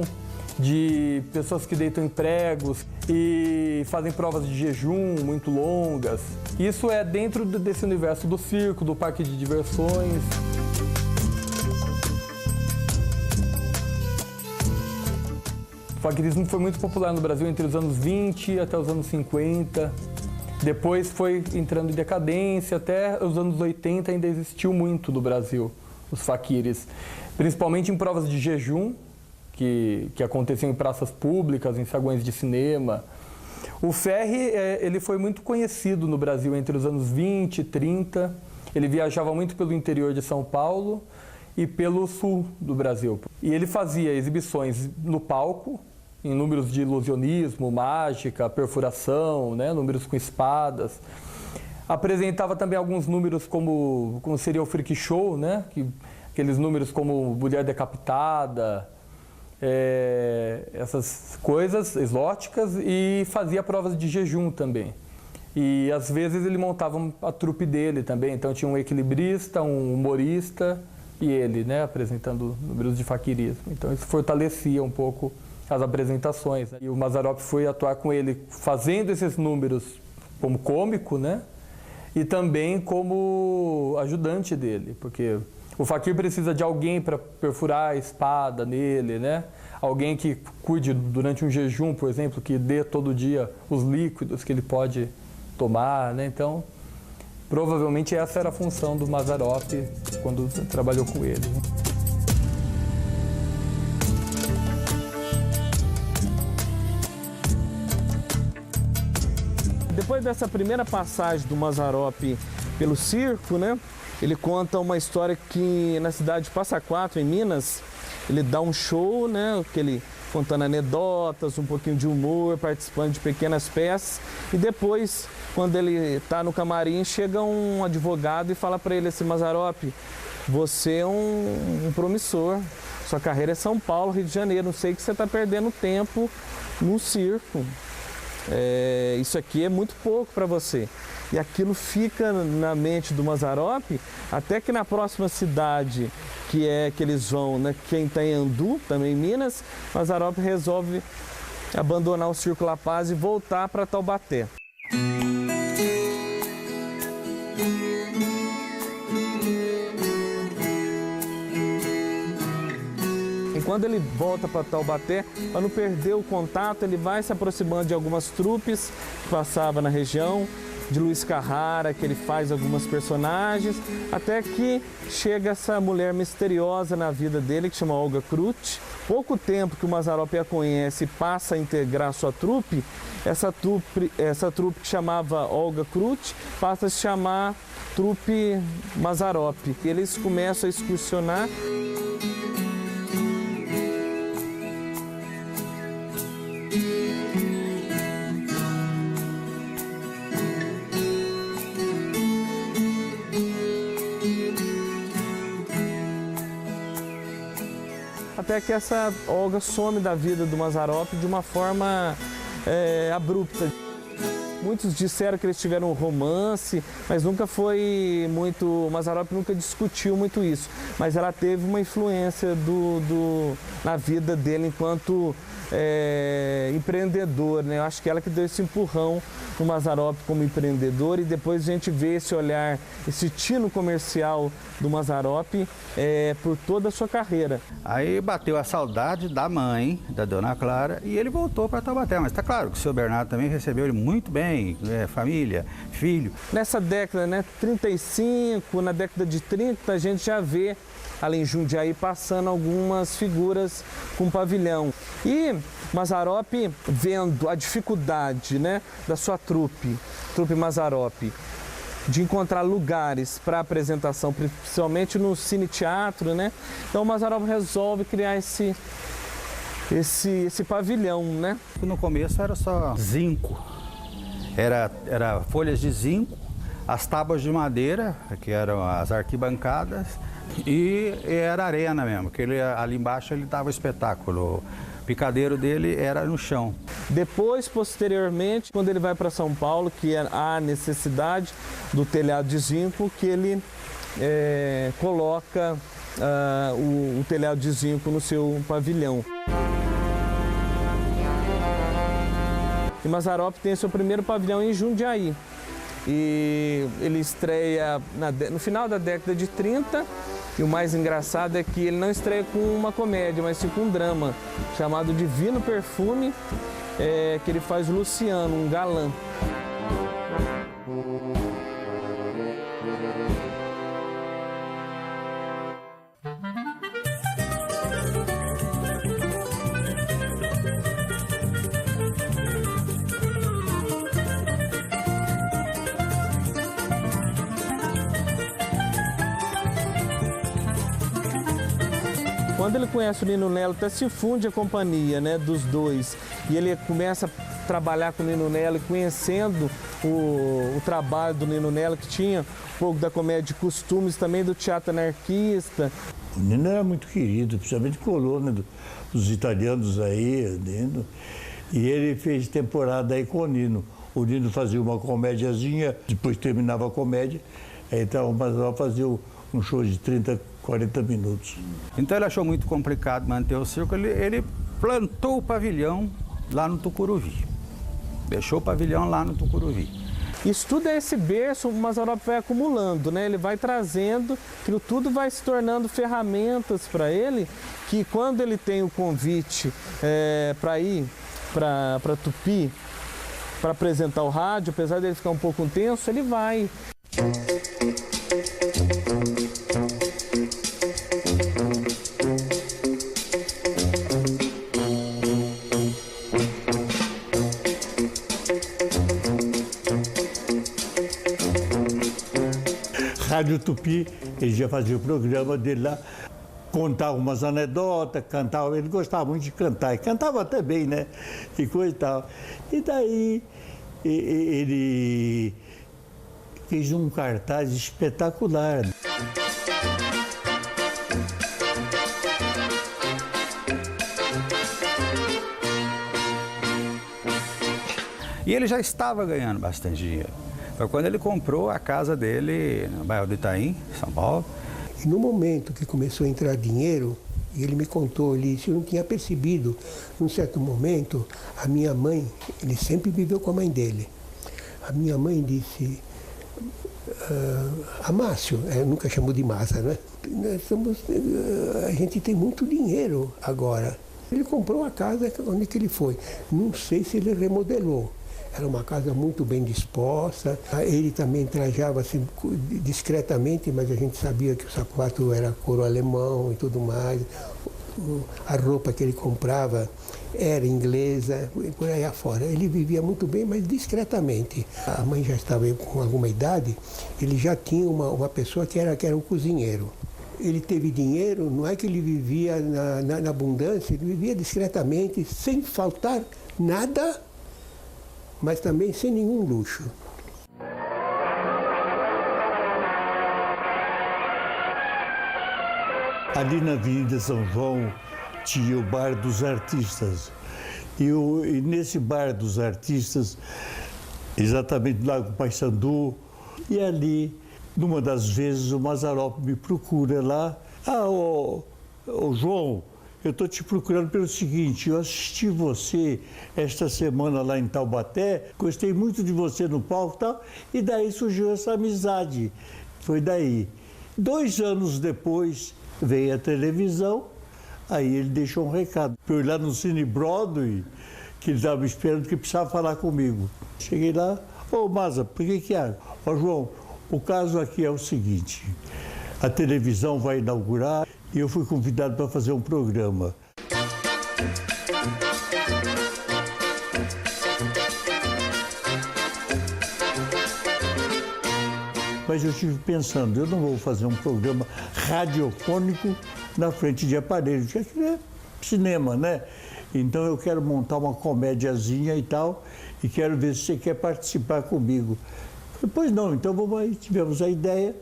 M: de pessoas que deitam em pregos e fazem provas de jejum muito longas. Isso é dentro desse universo do circo, do parque de diversões. O faquirismo foi muito popular no Brasil entre os anos 20 até os anos 50. Depois foi entrando em decadência, até os anos 80 ainda existiu muito no Brasil, os faquires. Principalmente em provas de jejum, que aconteciam em praças públicas, em saguões de cinema. O Ferri, ele foi muito conhecido no Brasil entre os anos 20 e 30. Ele viajava muito pelo interior de São Paulo e pelo sul do Brasil. E ele fazia exibições no palco, em números de ilusionismo, mágica, perfuração, né, números com espadas. Apresentava também alguns números como seria o freak show, né, aqueles números como mulher decapitada, essas coisas exóticas, e fazia provas de jejum também. E às vezes ele montava a trupe dele também, então tinha um equilibrista, um humorista e ele, né, apresentando números de faquirismo. Então isso fortalecia um pouco as apresentações. E o Mazzaropi foi atuar com ele fazendo esses números como cômico, né, e também como ajudante dele, porque o faquir precisa de alguém para perfurar a espada nele, né? Alguém que cuide durante um jejum, por exemplo, que dê todo dia os líquidos que ele pode tomar, né? Então, provavelmente essa era a função do Mazzaropi quando trabalhou com ele.
B: Depois dessa primeira passagem do Mazzaropi pelo circo, né? Ele conta uma história que na cidade de Passa Quatro, em Minas, ele dá um show, né? Ele contando anedotas, um pouquinho de humor, participando de pequenas peças. E depois, quando ele está no camarim, chega um advogado e fala para ele assim: Mazzaropi, você é um promissor, sua carreira é São Paulo, Rio de Janeiro, não sei que você está perdendo tempo no circo. Isso aqui é muito pouco para você. E aquilo fica na mente do Mazzaropi, até que na próxima cidade que eles vão, né, quem está em Andu, também em Minas, Mazzaropi resolve abandonar o Circo La Paz e voltar para Taubaté. E quando ele volta para Taubaté, para não perder o contato, ele vai se aproximando de algumas trupes que passavam na região, de Luiz Carrara, que ele faz algumas personagens, até que chega essa mulher misteriosa na vida dele, que chama Olga Krut. Pouco tempo que o Mazzaropi a conhece e passa a integrar a sua trupe, essa trupe que chamava Olga Krut passa a se chamar Trupe Mazzaropi. Eles começam a excursionar. Até que essa Olga some da vida do Mazzaropi de uma forma abrupta. Muitos disseram que eles tiveram um romance, mas nunca foi muito... O Mazzaropi nunca discutiu muito isso. Mas ela teve uma influência na vida dele enquanto empreendedor, né? Eu acho que ela que deu esse empurrão no Mazzaropi como empreendedor, e depois a gente vê esse olhar, esse tino comercial do Mazzaropi por toda a sua carreira.
Y: Aí bateu a saudade da mãe, da Dona Clara, e ele voltou para Taubaté. Mas está claro que o seu Bernardo também recebeu ele muito bem, família, filho.
B: Nessa década, né, 35, na década de 30, a gente já vê ali em Jundiaí passando algumas figuras com pavilhão. E Mazzaropi, vendo a dificuldade, né, da sua trupe Mazzaropi, de encontrar lugares para apresentação, principalmente no cine-teatro, né? Então o Mazzaropi resolve criar esse pavilhão, né?
Y: No começo era só zinco, era folhas de zinco, as tábuas de madeira, que eram as arquibancadas, e era arena mesmo, que ali embaixo ele dava o espetáculo. O picadeiro dele era no chão.
B: Depois, posteriormente, quando ele vai para São Paulo, que há necessidade do telhado de zinco, que ele coloca o telhado de zinco no seu pavilhão. E Mazzaropi tem seu primeiro pavilhão em Jundiaí. E ele estreia no final da década de 30, e o mais engraçado é que ele não estreia com uma comédia, mas sim com um drama, chamado Divino Perfume, que ele faz o Luciano, um galã. Quando ele conhece o Nino Nello, até se funde a companhia, né, dos dois. E ele começa a trabalhar com o Nino Nello, conhecendo o trabalho do Nino Nello, que tinha um pouco da comédia de costumes, também do teatro anarquista.
H: O Nino era muito querido, principalmente colônia dos italianos aí, Nino. E ele fez temporada aí com o Nino. O Nino fazia uma comédiazinha, depois terminava a comédia, então o Mazzaropi fazia um show de 30, 40 minutos.
Y: Então ele achou muito complicado manter o circo, ele plantou o pavilhão lá no Tucuruvi. Deixou o pavilhão lá no Tucuruvi.
B: Isso tudo é esse berço, o Mazzaropi vai acumulando, né? Ele vai trazendo, aquilo tudo vai se tornando ferramentas para ele, que quando ele tem o convite para ir para Tupi, para apresentar o rádio, apesar dele ficar um pouco tenso, ele vai.
H: Rádio Tupi, ele já fazia o programa dele lá, contava umas anedotas, cantava, ele gostava muito de cantar, e cantava até bem, né? E coisa e tal. E daí ele fez um cartaz espetacular.
Y: E ele já estava ganhando bastante dinheiro. Foi quando ele comprou a casa dele no bairro do Itaim, São Paulo.
E: E no momento que começou a entrar dinheiro, ele me contou, ele disse, eu não tinha percebido, num certo momento, a minha mãe, ele sempre viveu com a mãe dele. A minha mãe disse, Amácio, nunca chamou de Massa, né? a gente tem muito dinheiro agora. Ele comprou a casa onde que ele foi. Não sei se ele remodelou. Era uma casa muito bem disposta. Ele também trajava assim, discretamente, mas a gente sabia que o sapato era couro alemão e tudo mais. A roupa que ele comprava era inglesa, por aí afora. Ele vivia muito bem, mas discretamente. A mãe já estava com alguma idade, ele já tinha uma pessoa que era um cozinheiro. Ele teve dinheiro, não é que ele vivia na abundância, ele vivia discretamente, sem faltar nada, mas também sem nenhum luxo.
H: Ali na Avenida São João tinha o Bar dos Artistas. E nesse Bar dos Artistas, exatamente lá com o Paissandu, e ali, numa das vezes, o Mazzaropi me procura lá. João, eu estou te procurando pelo seguinte, eu assisti você esta semana lá em Taubaté, gostei muito de você no palco e tal, e daí surgiu essa amizade. Foi daí. 2 anos depois, veio a televisão, aí ele deixou um recado. Eu ir lá no Cine Broadway, que ele estava esperando, que precisava falar comigo. Cheguei lá, Mazza, por que é? João, o caso aqui é o seguinte, a televisão vai inaugurar e eu fui convidado para fazer um programa. Mas eu estive pensando, eu não vou fazer um programa radiofônico na frente de aparelhos, porque aquilo é cinema, né? Então eu quero montar uma comédiazinha e tal, e quero ver se você quer participar comigo. Pois não, então vamos aí, tivemos a ideia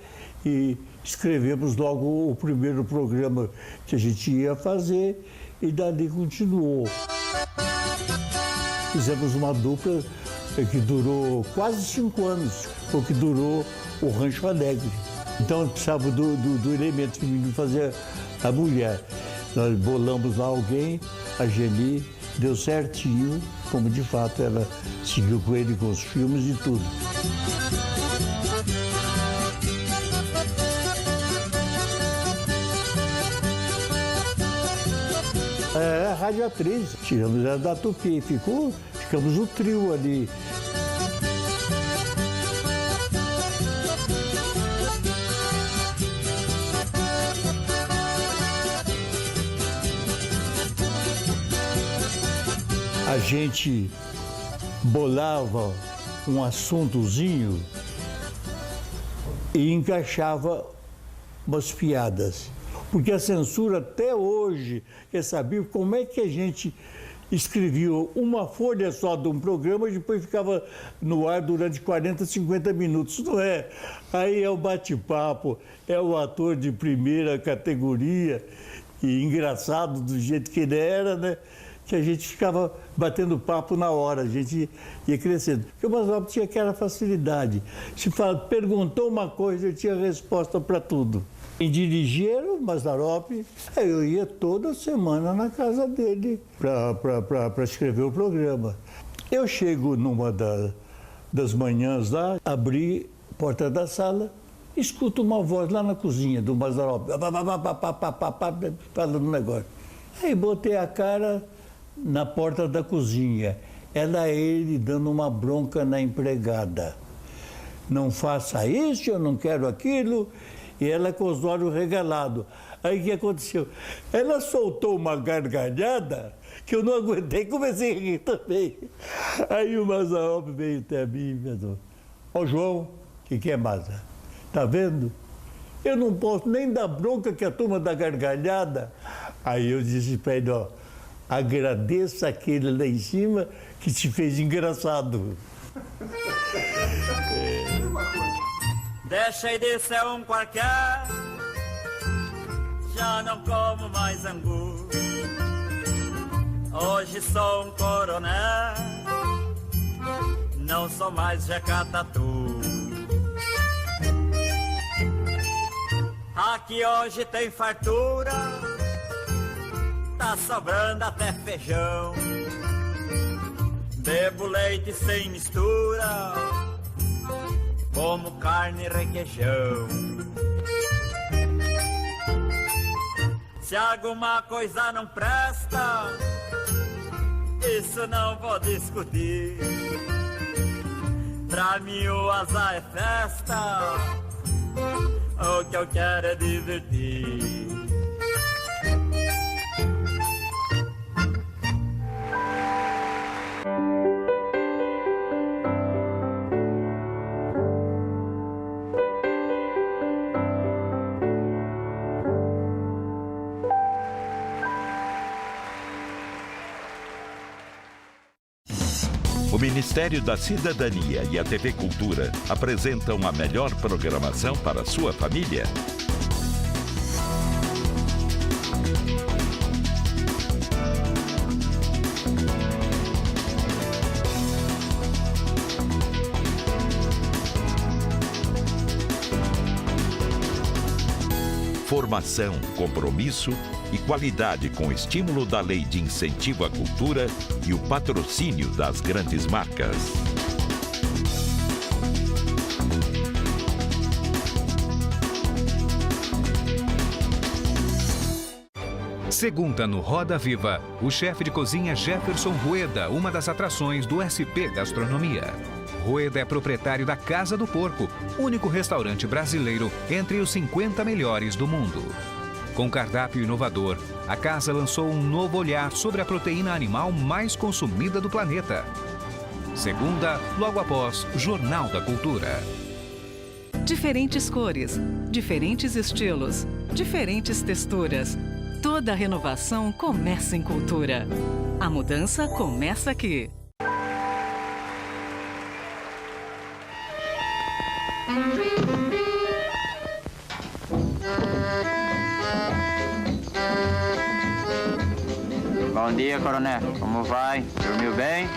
H: e escrevemos logo o primeiro programa que a gente ia fazer e dali continuou. Fizemos uma dupla que durou quase 5 anos, foi o que durou o Rancho Alegre. Então eu precisava do elemento feminino fazer a mulher. Nós bolamos lá alguém, a Geni, deu certinho, como de fato ela seguiu com ele com os filmes e tudo. É, a Rádio Atriz, tiramos ela da Tupi, ficamos o trio ali. A gente bolava um assuntozinho e encaixava umas piadas. Porque a censura até hoje quer saber como é que a gente escrevia uma folha só de um programa e depois ficava no ar durante 40, 50 minutos. Não é? Aí é o bate-papo, é o ator de primeira categoria e engraçado do jeito que ele era, né? Que a gente ficava batendo papo na hora, a gente ia crescendo. Porque o Mazzaropi tinha aquela facilidade. Se perguntou uma coisa, ele tinha resposta para tudo. Em dirigir o Mazzaropi, eu ia toda semana na casa dele para escrever o programa. Eu chego numa das manhãs lá, abri a porta da sala, escuto uma voz lá na cozinha do Mazzaropi, falando um negócio. Aí botei a cara na porta da cozinha. Era ele dando uma bronca na empregada. Não faça isso, eu não quero aquilo. E ela com os olhos regalados. Aí o que aconteceu? Ela soltou uma gargalhada que eu não aguentei e comecei a rir também. Aí o Mazzaropi veio até mim e pensou, João, o que é, Mazza? Tá vendo? Eu não posso nem dar bronca que a turma dá gargalhada. Aí eu disse para ele, agradeça aquele lá em cima que te fez engraçado.
Z: Deixei de ser um qualquer, já não como mais angu. Hoje sou um coronel, não sou mais jacatatu. Aqui hoje tem fartura, tá sobrando até feijão. Bebo leite sem mistura, como carne e requeijão. Se alguma coisa não presta, isso não vou discutir. Pra mim o azar é festa, o que eu quero é divertir.
A: O Ministério da Cidadania e a TV Cultura apresentam a melhor programação para a sua família. Formação, compromisso e qualidade com estímulo da Lei de Incentivo à Cultura e o patrocínio das grandes marcas.
L: Segunda no Roda Viva, o chefe de cozinha Jefferson Rueda, uma das atrações do SP Gastronomia. Rueda é proprietário da Casa do Porco, único restaurante brasileiro entre os 50 melhores do mundo. Com cardápio inovador, a casa lançou um novo olhar sobre a proteína animal mais consumida do planeta. Segunda, logo após Jornal da Cultura.
N: Diferentes cores, diferentes estilos, diferentes texturas. Toda renovação começa em cultura. A mudança começa aqui.
F: Bom dia, coronel. Como vai? Dormiu bem?